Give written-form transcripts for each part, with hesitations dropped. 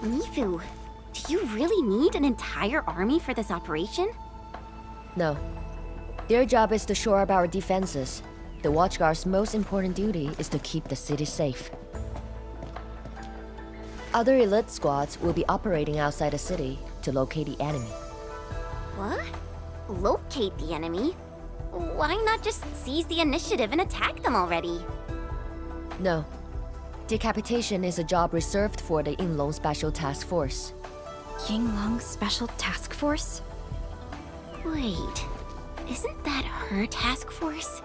Mifu, do you really need an entire army for this operation? No. Their job is to shore up our defenses. The Watchguard's most important duty is to keep the city safe. Other elite squads will be operating outside the city to locate the enemy. What? Locate the enemy? Why not just seize the initiative and attack them already? No. Decapitation is a job reserved for the Yinglong Special Task Force. Yinglong Special Task Force? Wait, isn't that her task force?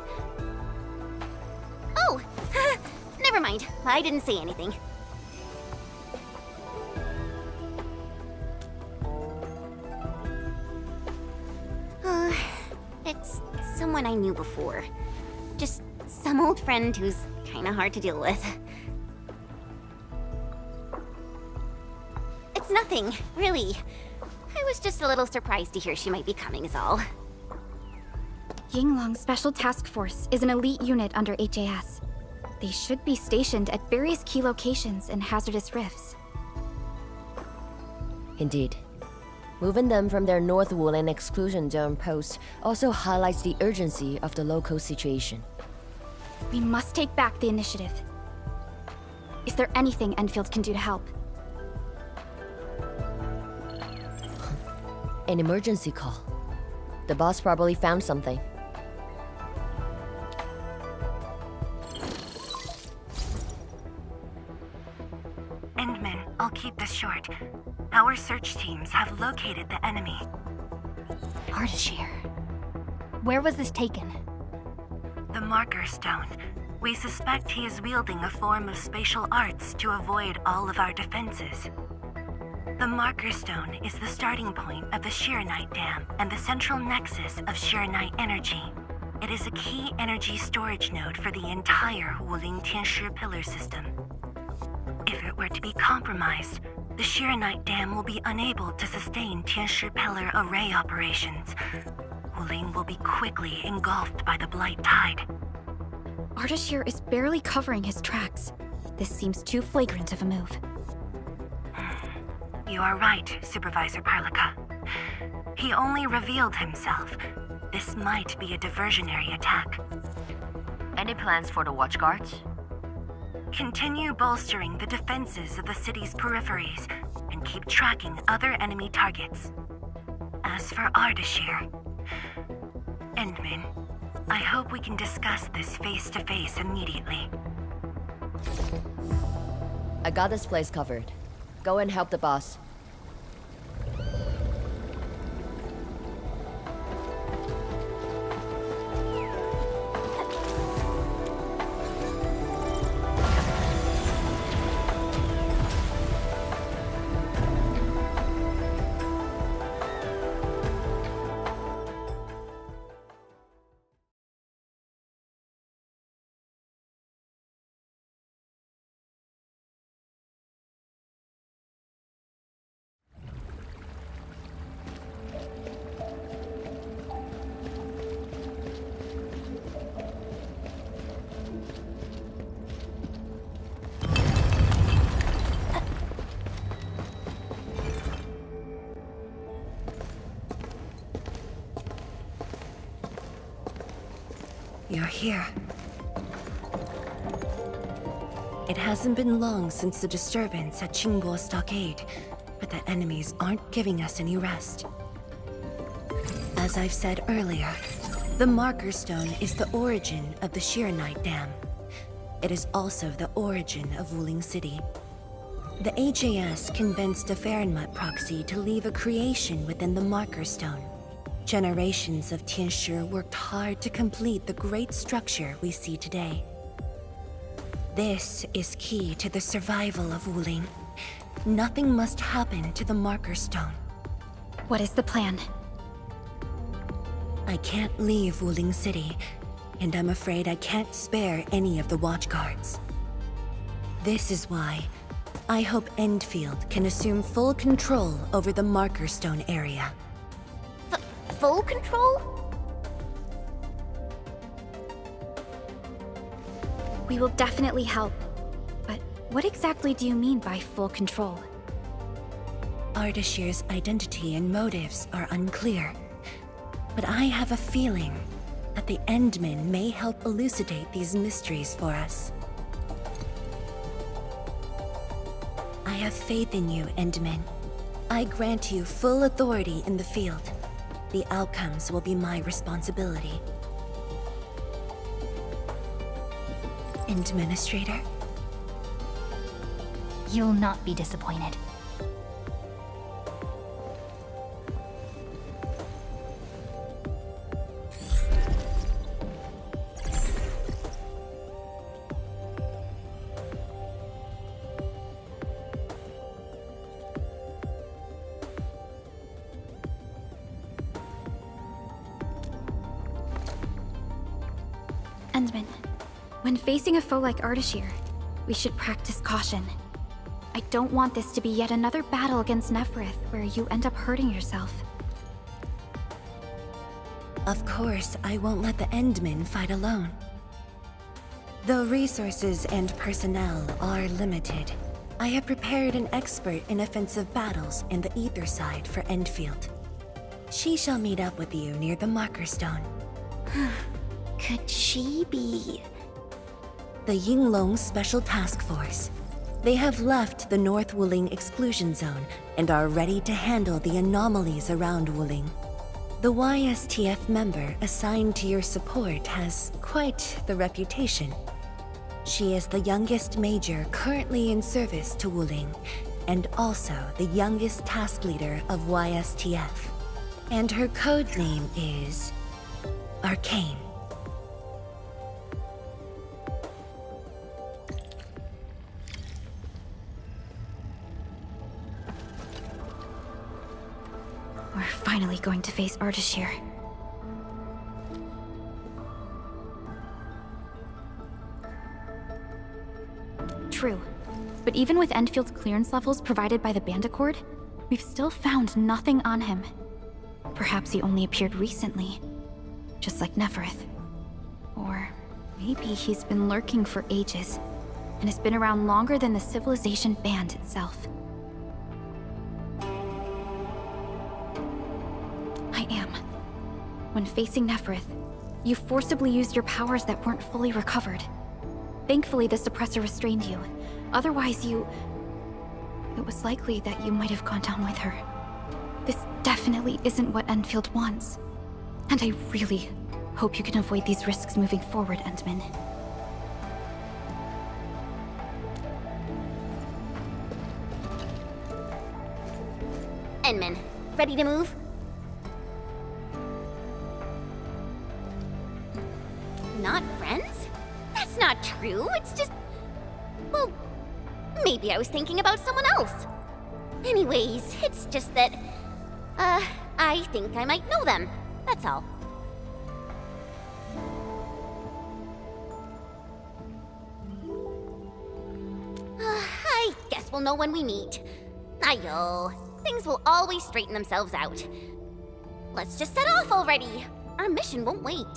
Oh! Never mind, I didn't say anything. It's someone I knew before. Just some old friend who's kinda hard to deal with. It's nothing, really. I was just a little surprised to hear she might be coming is all. Yinglong Special Task Force is an elite unit under HAS. They should be stationed at various key locations in hazardous rifts. Indeed. Moving them from their North Woolen exclusion zone post also highlights the urgency of the local situation. We must take back the initiative. Is there anything Endfield can do to help? An emergency call. The boss probably found something. Endman, I'll keep this short. Our search teams have located the enemy. Ardashir. Where was this taken? The Marker Stone. We suspect he is wielding a form of spatial arts to avoid all of our defenses. The Marker Stone is the starting point of the Shiranite Dam and the central nexus of Shiranite energy. It is a key energy storage node for the entire Wuling Tianshi pillar system. If it were to be compromised, the Shiranite Dam will be unable to sustain Tianshi pillar array operations. Wuling will be quickly engulfed by the Blight Tide. Ardashir is barely covering his tracks. This seems too flagrant of a move. You are right, Supervisor Parlika. He only revealed himself. This might be a diversionary attack. Any plans for the Watchguards? Continue bolstering the defenses of the city's peripheries and keep tracking other enemy targets. As for Ardashir, Endman, I hope we can discuss this face-to-face immediately. I got this place covered. Go and help the boss. You're here. It hasn't been long since the disturbance at Qingbo Stockade, but the enemies aren't giving us any rest. As I've said earlier, the Marker Stone is the origin of the Shiranite Dam. It is also the origin of Wuling City. The HAS convinced a Fahrenheit proxy to leave a creation within the Marker Stone. Generations of Tianshi worked hard to complete the great structure we see today. This is key to the survival of Wuling. Nothing must happen to the Marker Stone. What is the plan? I can't leave Wuling City, and I'm afraid I can't spare any of the Watchguards. This is why I hope Endfield can assume full control over the Marker Stone area. Full control? We will definitely help. But what exactly do you mean by full control? Ardashir's identity and motives are unclear, but I have a feeling that the Endmen may help elucidate these mysteries for us. I have faith in you, Endmen. I grant you full authority in the field. The outcomes will be my responsibility. Administrator? You'll not be disappointed. Endman, when facing a foe like Ardashir, we should practice caution. I don't want this to be yet another battle against Neferith where you end up hurting yourself. Of course, I won't let the Endmen fight alone. Though resources and personnel are limited, I have prepared an expert in offensive battles in the Ether side for Endfield. She shall meet up with you near the Marker Stone. Could she be... The Yinglong Special Task Force. They have left the North Wuling exclusion zone and are ready to handle the anomalies around Wuling. The YSTF member assigned to your support has quite the reputation. She is the youngest major currently in service to Wuling, and also the youngest task leader of YSTF. And her code name is... Arcane. We're finally going to face Ardashir. True, but even with Enfield's clearance levels provided by the Bandicord, we've still found nothing on him. Perhaps he only appeared recently, just like Neferith. Or maybe he's been lurking for ages, and has been around longer than the civilization band itself. I am. When facing Neferith, you forcibly used your powers that weren't fully recovered. Thankfully, the suppressor restrained you. Otherwise, it was likely that you might have gone down with her. This definitely isn't what Enfield wants. And I really hope you can avoid these risks moving forward, Endman. Endman, ready to move? Not friends? That's not true. It's just... Well, maybe I was thinking about someone else. Anyways, it's just that... I think I might know them. That's all. I guess we'll know when we meet. Ayo, things will always straighten themselves out. Let's just set off already. Our mission won't wait.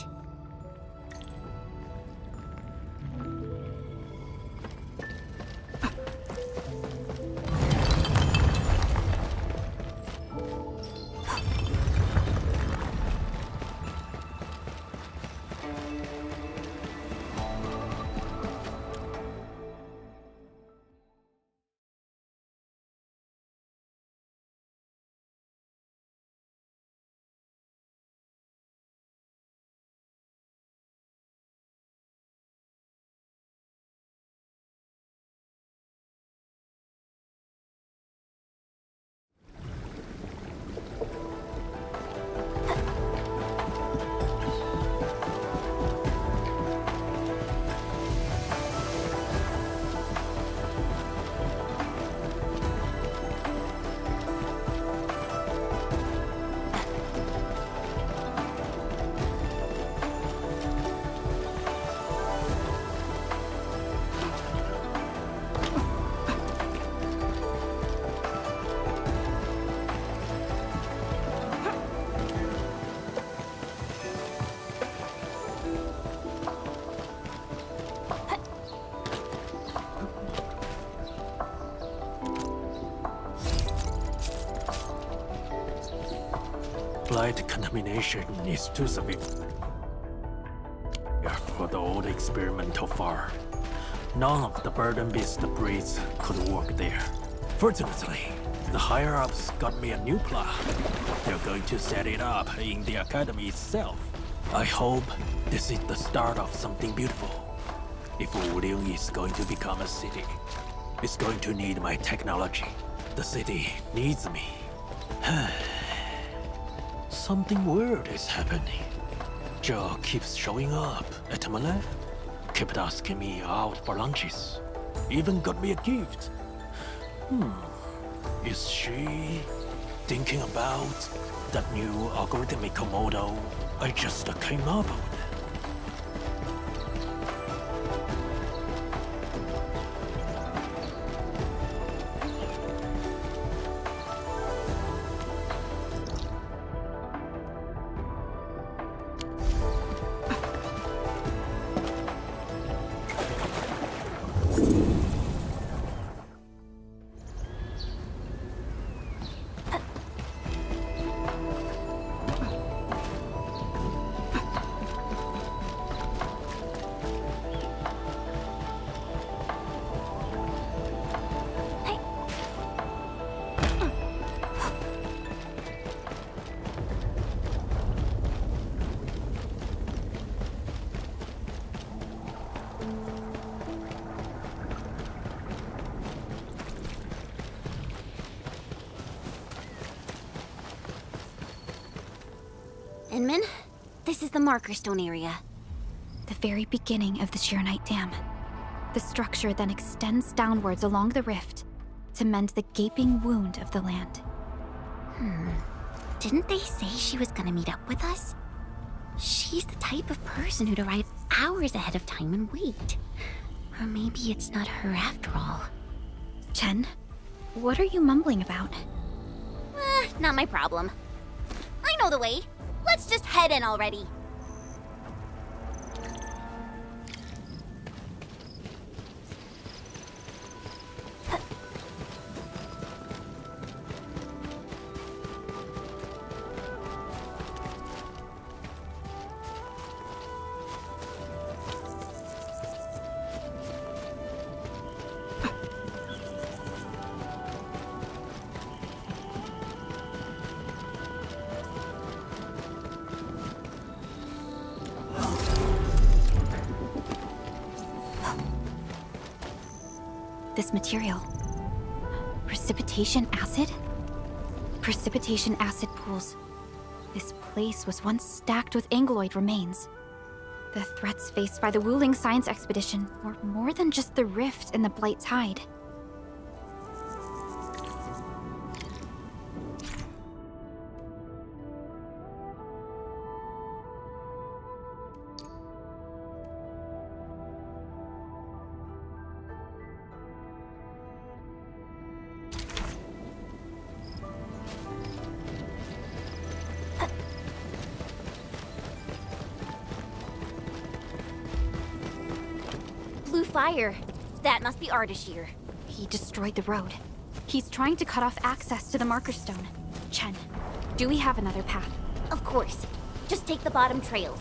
Blight contamination is too severe for the old experimental farm. None of the burden beast breeds could work there. Fortunately, the higher-ups got me a new plan. They're going to set it up in the academy itself. I hope this is the start of something beautiful. If Wuliang is going to become a city, it's going to need my technology. The city needs me. Something weird is happening. Joe keeps showing up at my lab. Kept asking me out for lunches. Even got me a gift. Is she thinking about that new algorithmic model I just came up with? Inman, this is the Marker Stone area. The very beginning of the Sheernite Dam. The structure then extends downwards along the rift to mend the gaping wound of the land. Didn't they say she was gonna meet up with us? She's the type of person who'd arrive hours ahead of time and wait. Or maybe it's not her after all. Chen, what are you mumbling about? Not my problem. I know the way. Let's just head in already. This material. Precipitation acid? Precipitation acid pools. This place was once stacked with Angeloid remains. The threats faced by the Wuling Science Expedition were more than just the rift in the Blight Tide. Blue fire. That must be Ardashir. He destroyed the road. He's trying to cut off access to the Marker Stone. Chen, do we have another path? Of course. Just take the bottom trail.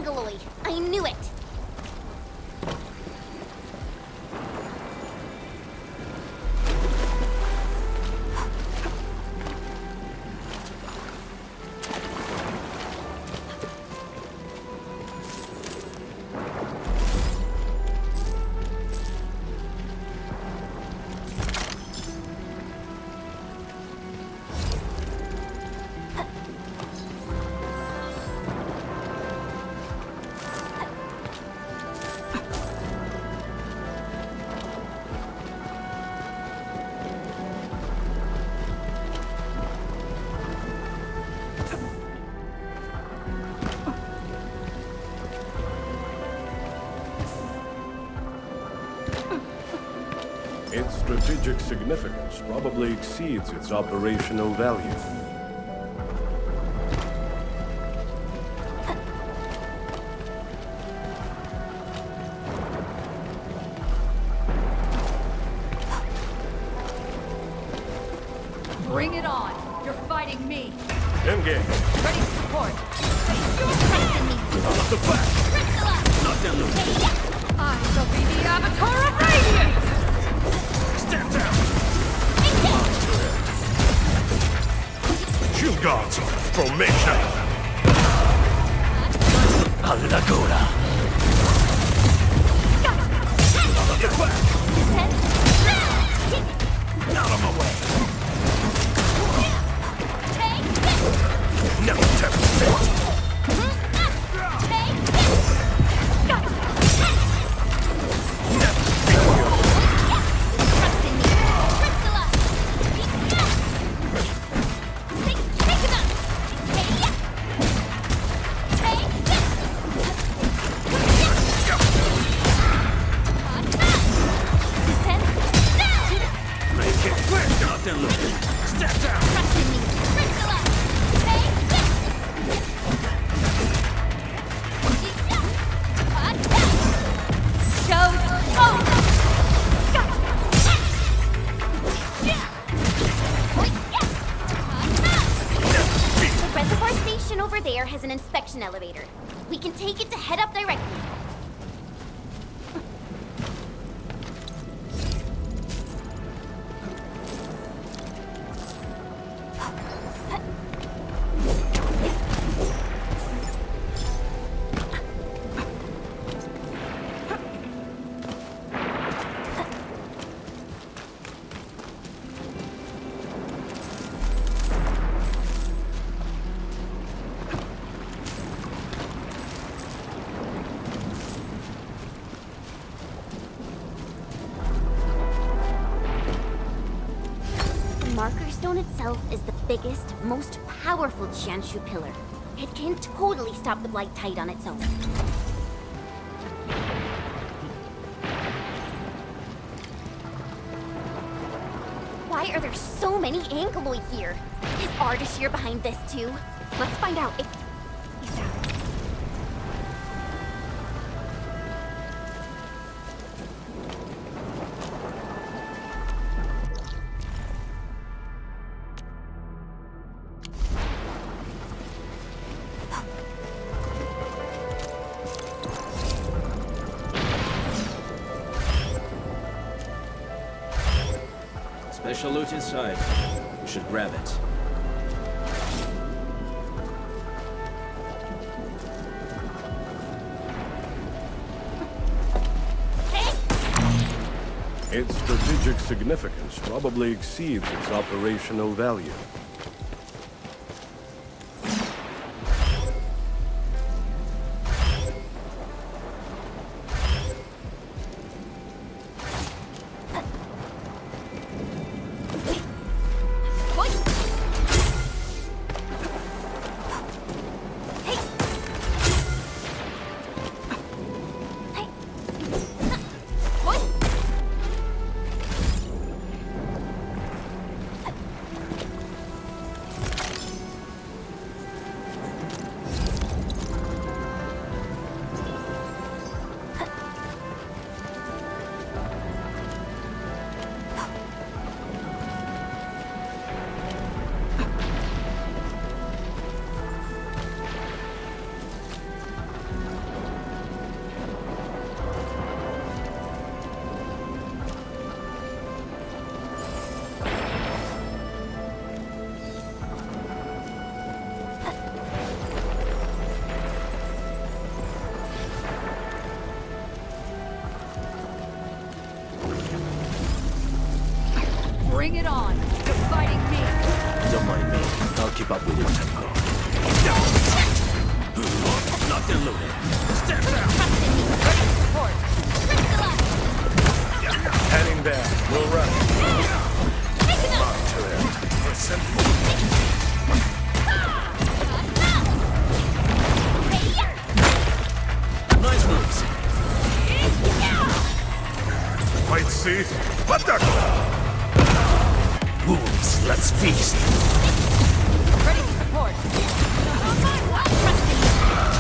Angeloy. I knew it. Its strategic significance probably exceeds its operational value. Bring it on! You're fighting me! Engage! Ready to support! Off the back! I shall be the Avatar of Radiance! Stand down! Shield guards! Formation! Allagora. Off the back! Out of my way. Never tempt! Has an inspection elevator. We can take it to head up directly. Marker Stone itself is the biggest, most powerful Jianshu pillar. It can totally stop the Blight Tide on its own. Why are there so many Angeloy here? Is Ardashir behind this too? Let's find out. Special loot inside. You should grab it. Its strategic significance probably exceeds its operational value. Bring it on! You're fighting me! Don't mind me. I'll keep up with your tempo. Locked and loaded. Step down! Ready to support! Heading there. We'll run. Nice moves. Might see. What the? Wolves, let's feast. Ready to support!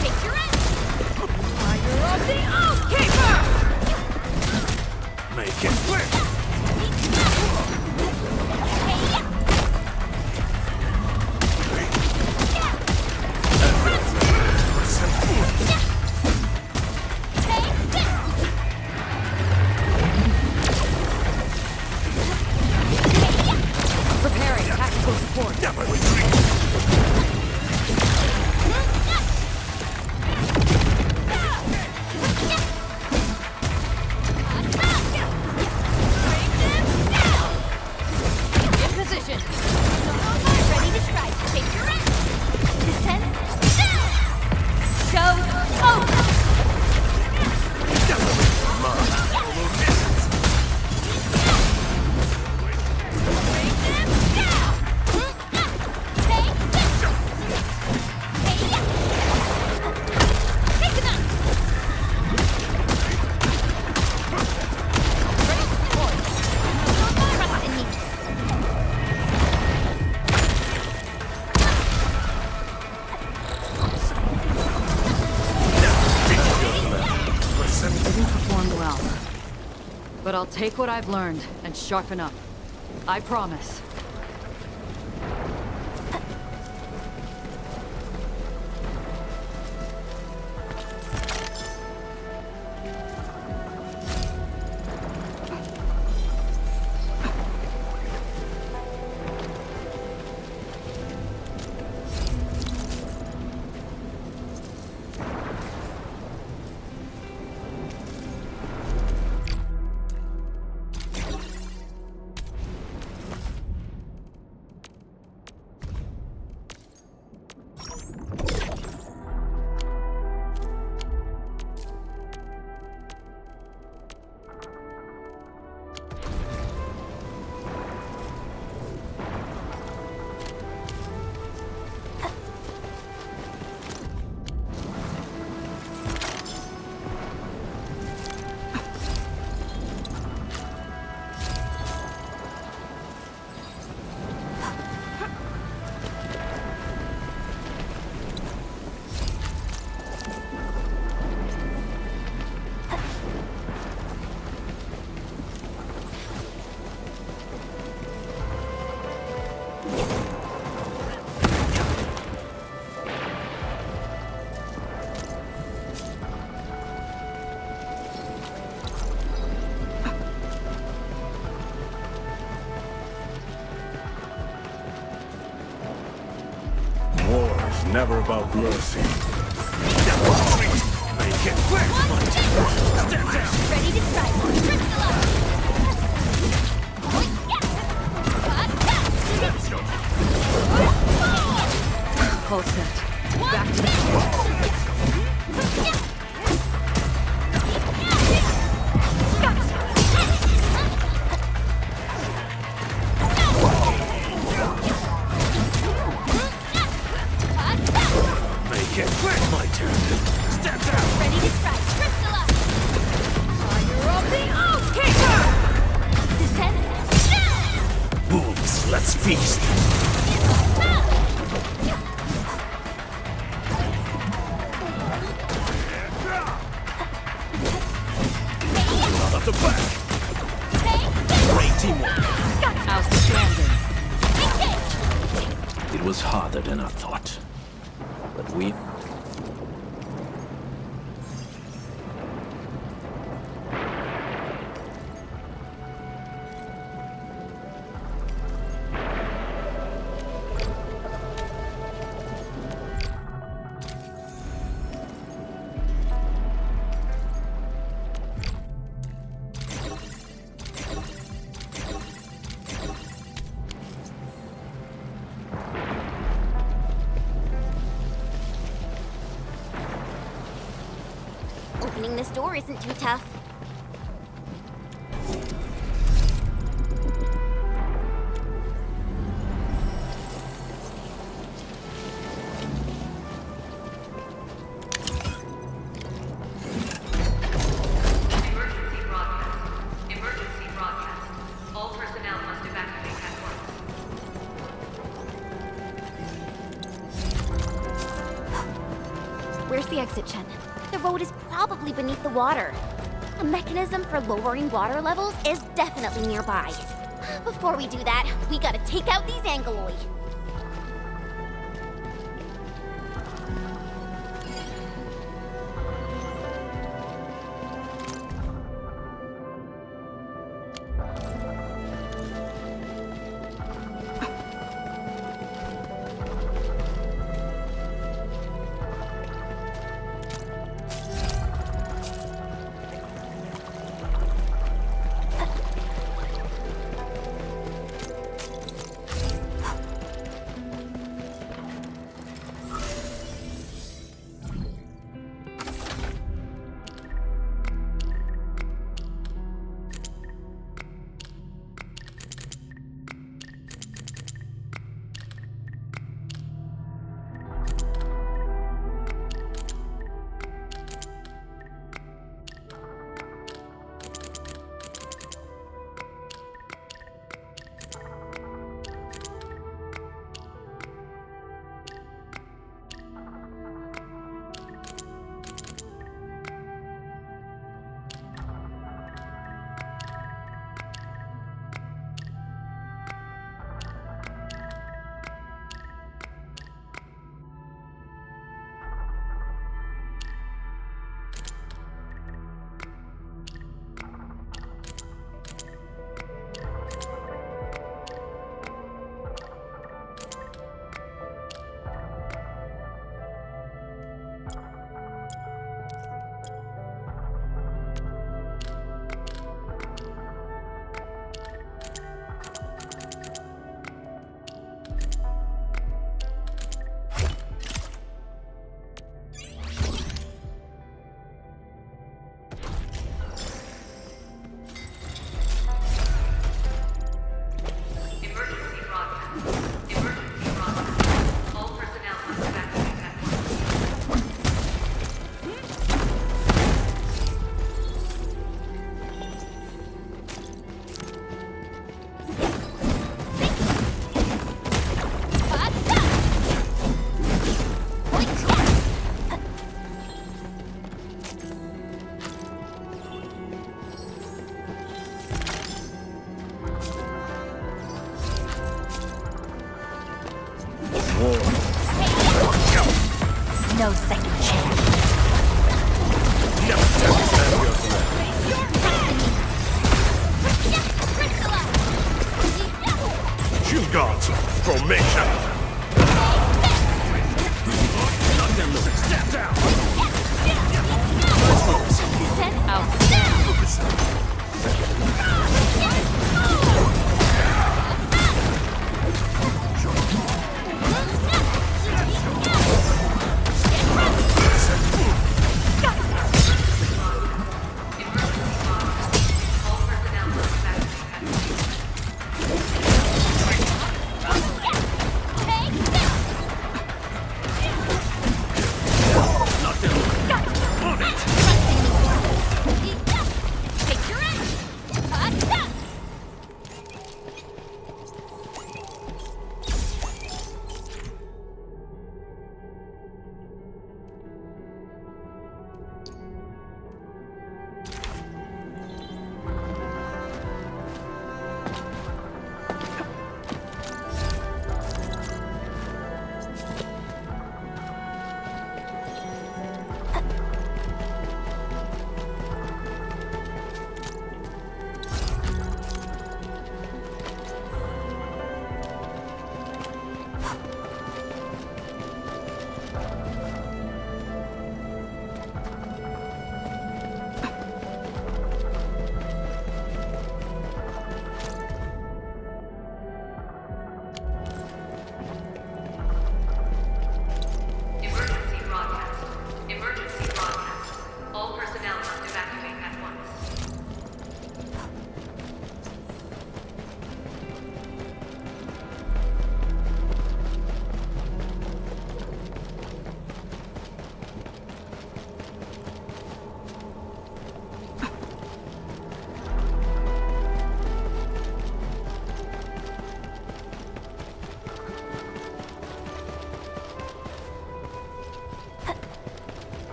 Take your end! Fire of the Oathkeeper! Make it quick. Preparing tactical support. In position. Ready to strike. Take your end! Descend. Show over! Didn't perform well. But I'll take what I've learned and sharpen up. I promise. Never about mercy. Make it quick. Ready to strike. Full set. Back to the Make it quick. My turn. Step down. Ready to strike. Crystallize. Fire of the Oathkeeper! Descend. Wolves, let's feast. Not at the back. Great teamwork. Outstanding. It was harder than I thought. But we... Opening this door isn't too tough. Emergency broadcast. Emergency broadcast. All personnel must evacuate at once. Where's the exit, Chen? The road is probably beneath the water. A mechanism for lowering water levels is definitely nearby. Before we do that, we gotta take out these Angeloi.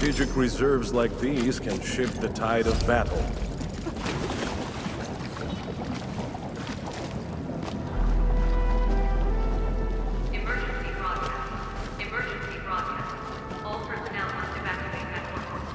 Strategic reserves like these can shift the tide of battle. Emergency broadcast. Emergency broadcast. All personnel must evacuate at once.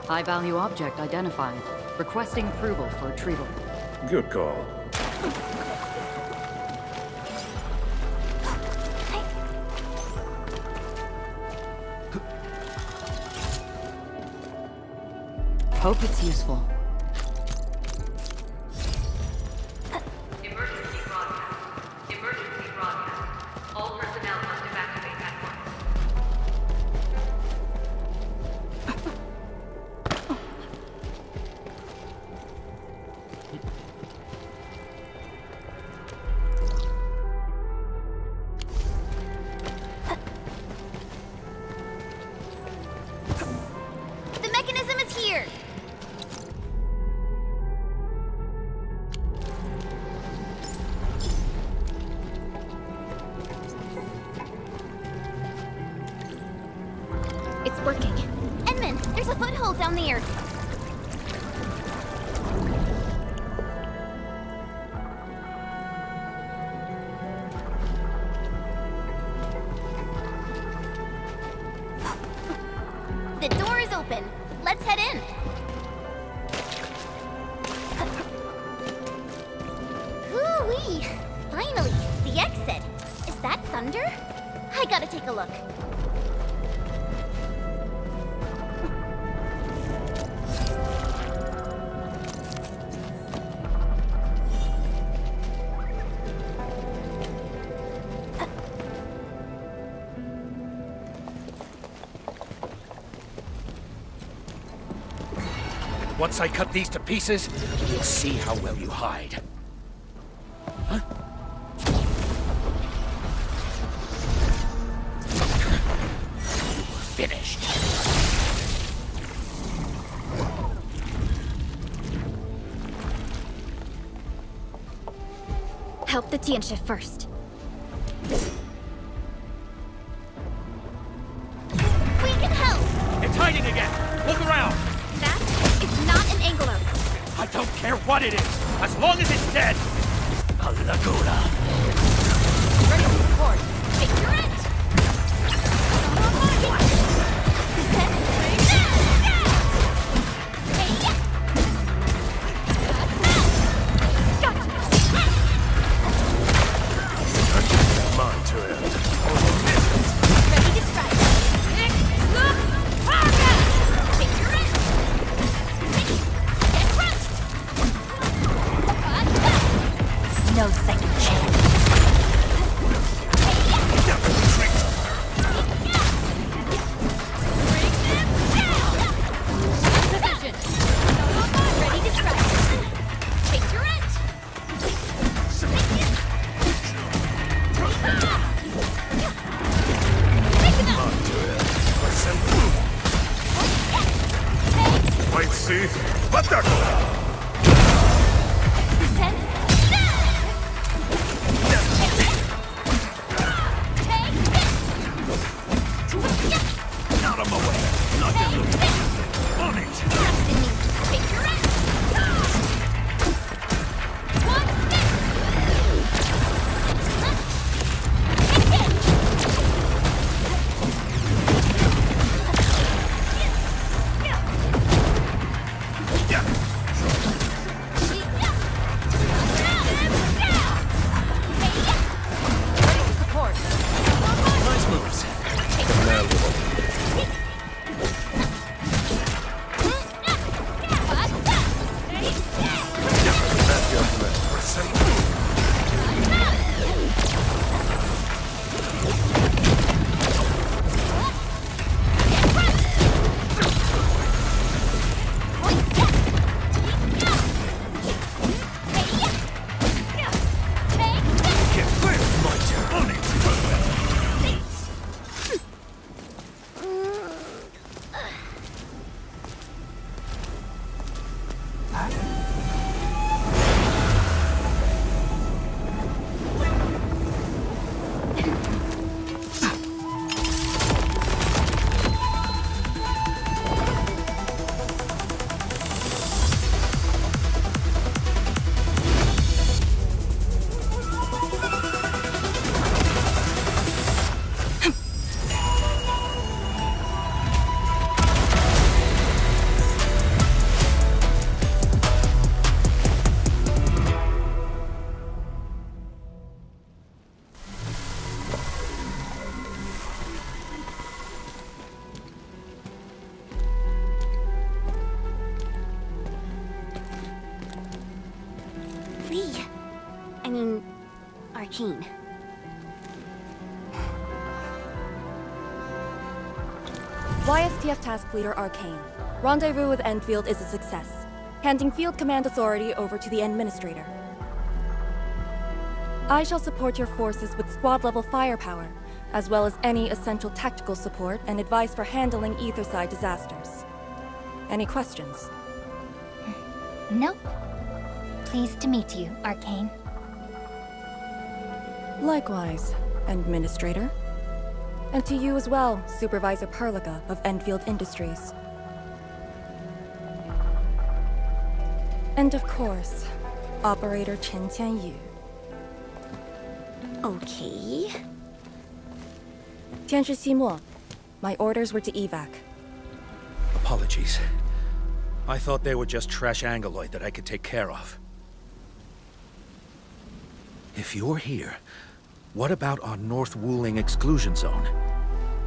High-value object identified. Requesting approval for retrieval. Good call. Hope it's useful. Emergency broadcast. Emergency broadcast. All personnel must evacuate at once. The mechanism is here! It's working. Edmund, there's a foothold down there. The door is open. Let's head in. Hoo-wee! Finally, the exit. Is that thunder? I gotta take a look. Once I cut these to pieces, you'll see how well you hide. Huh? You were finished. Help the Tiansha first. We can help! It's hiding again! Look around! That is not an Angler. I don't care what it is, as long as it's dead! A Laguna. Ready to report. Ignorant! Mine to end. Ready to strike. Ignorant! Get crushed! No second chance. Position! Ready to strike. Ignorant! Wait, see? What the? Descend. Arcane. YSTF Task Leader Arcane. Rendezvous with Endfield is a success. Handing field command authority over to the Administrator. I shall support your forces with squad-level firepower, as well as any essential tactical support and advice for handling Etherside disasters. Any questions? Nope. Pleased to meet you, Arcane. Likewise, Administrator. And to you as well, Supervisor Perlica of Endfield Industries. And of course, Operator Chen Qianyu. Okay. Tianshi Ximo, my orders were to evac. Apologies. I thought they were just trash Angoloid that I could take care of. If you're here, what about our North Wuling exclusion zone?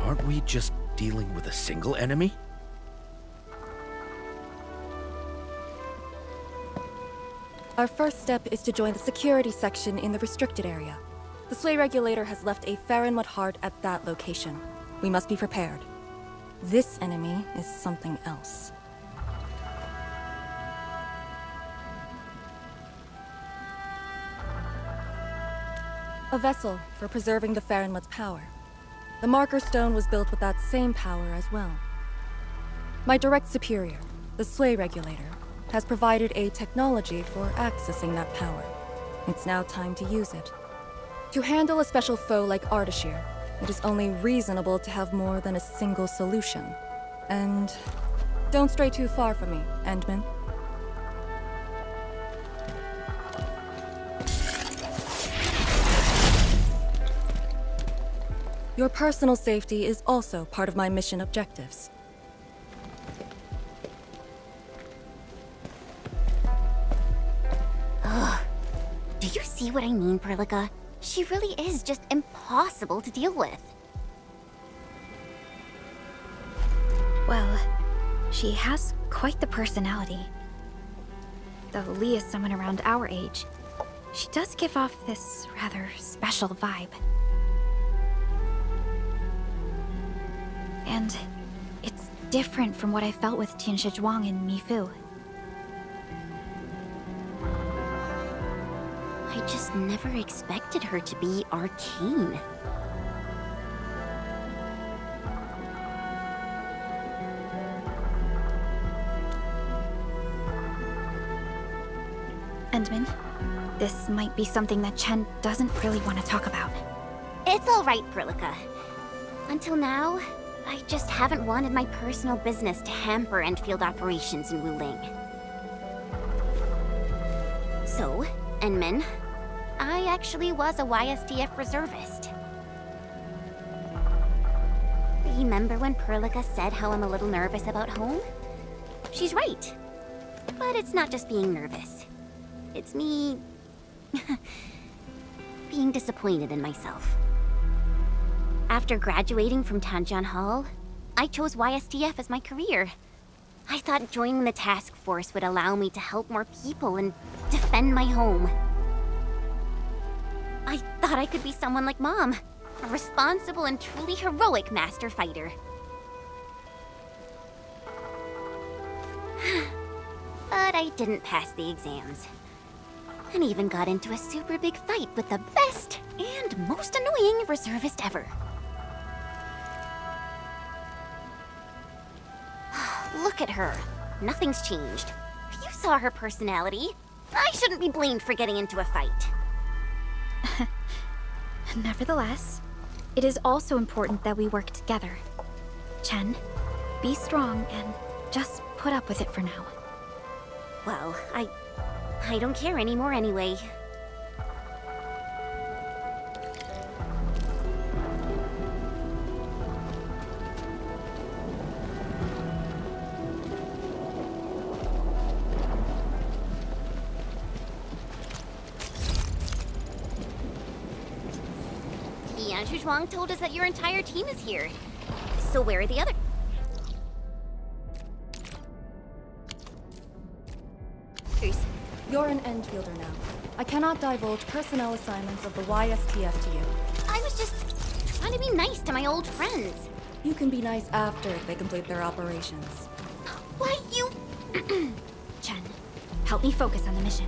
Aren't we just dealing with a single enemy? Our first step is to join the security section in the restricted area. The Sway Regulator has left a Farinmut heart at that location. We must be prepared. This enemy is something else. A vessel for preserving the Farinmut's power. The Marker Stone was built with that same power as well. My direct superior, the Sway Regulator, has provided a technology for accessing that power. It's now time to use it. To handle a special foe like Ardashir, it is only reasonable to have more than a single solution. And don't stray too far from me, Endman. Your personal safety is also part of my mission objectives. Do you see what I mean, Perlica? She really is just impossible to deal with. Well, she has quite the personality. Though Lee is someone around our age, she does give off this rather special vibe. And it's different from what I felt with Tianshi Zhuang and Mifu. I just never expected her to be arcane. Endman, this might be something that Chen doesn't really want to talk about. It's all right, Perlica. Until now, I just haven't wanted my personal business to hamper Endfield operations in Wuling. So, Enmin, I actually was a YSTF reservist. Remember when Perlica said how I'm a little nervous about home? She's right. But it's not just being nervous. It's me... being disappointed in myself. After graduating from Tanjian Hall, I chose YSTF as my career. I thought joining the task force would allow me to help more people and defend my home. I thought I could be someone like Mom, a responsible and truly heroic master fighter. But I didn't pass the exams. And even got into a super big fight with the best and most annoying reservist ever. Look at her. Nothing's changed. You saw her personality. I shouldn't be blamed for getting into a fight. Nevertheless, it is also important that we work together. Chen, be strong and just put up with it for now. Well, I don't care anymore anyway. Tianshi Zhuang told us that your entire team is here. So where are the other... You're an Endfielder now. I cannot divulge personnel assignments of the YSTF to you. I was just trying to be nice to my old friends. You can be nice after they complete their operations. Why, you... Chen, help me focus on the mission.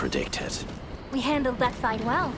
predicted. We handled that fight well.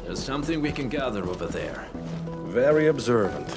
There's something we can gather over there. Very observant.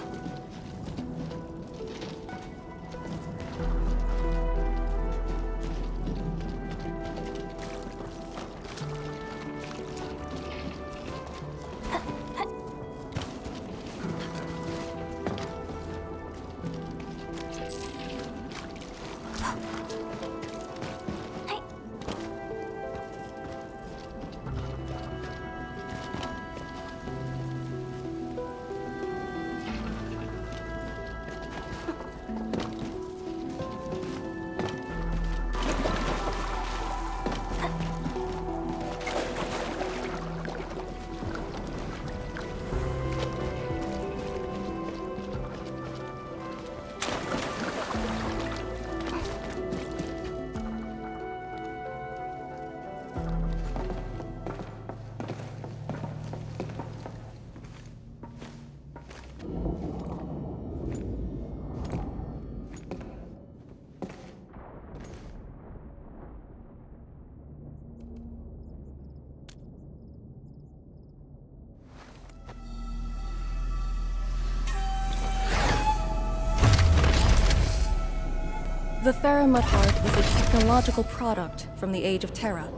The Faramut heart is a technological product from the Age of Terra.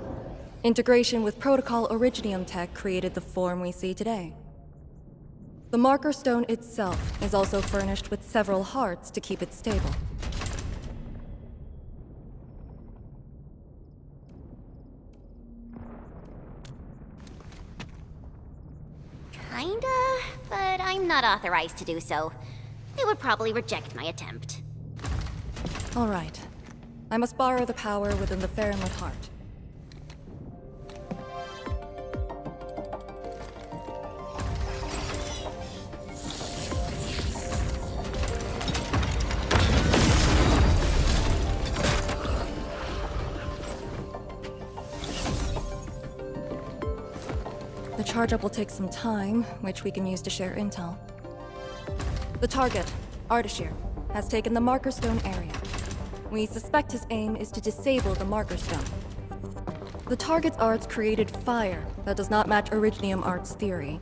Integration with Protocol Originium tech created the form we see today. The Marker Stone itself is also furnished with several hearts to keep it stable. Kinda, but I'm not authorized to do so. They would probably reject my attempt. All right. I must borrow the power within the Faramut heart. The charge-up will take some time, which we can use to share intel. The target, Ardashir, has taken the Marker Stone area. We suspect his aim is to disable the Marker Stone. The target's arts created fire that does not match Originium art's theory,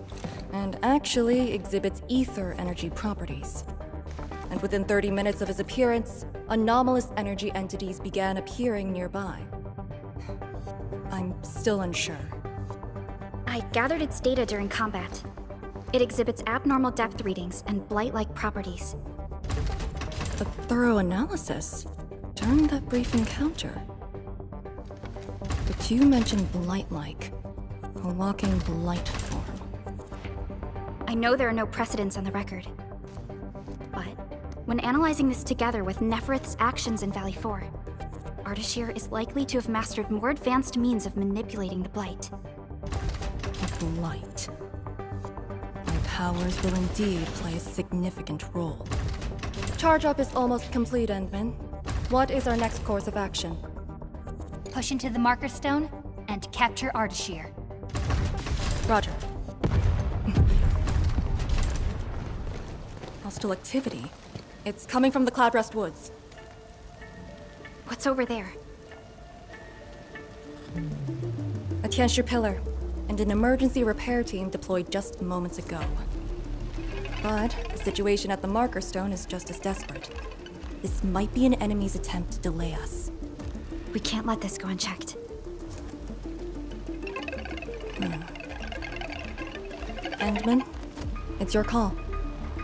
and actually exhibits ether energy properties. And within 30 minutes of his appearance, anomalous energy entities began appearing nearby. I'm still unsure. I gathered its data during combat. It exhibits abnormal depth readings and blight-like properties. A thorough analysis during that brief encounter. But you mentioned blight-like, a walking blight form. I know there are no precedents on the record. But when analyzing this together with Neferith's actions in Valley 4, Ardashir is likely to have mastered more advanced means of manipulating the blight. Blight. My powers will indeed play a significant role. Charge-up is almost complete, Endman. What is our next course of action? Push into the Marker Stone and capture Ardashir. Roger. Hostile activity. It's coming from the Cloudrest Woods. What's over there? A Tianshi pillar, and an emergency repair team deployed just moments ago. But the situation at the Marker Stone is just as desperate. This might be an enemy's attempt to delay us. We can't let this go unchecked. Endman, it's your call.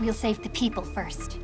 We'll save the people first.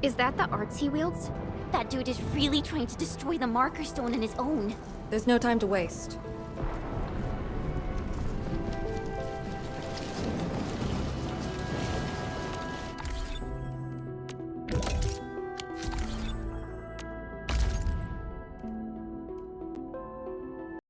Is that the arts he wields? That dude is really trying to destroy the Marker Stone on his own. There's no time to waste.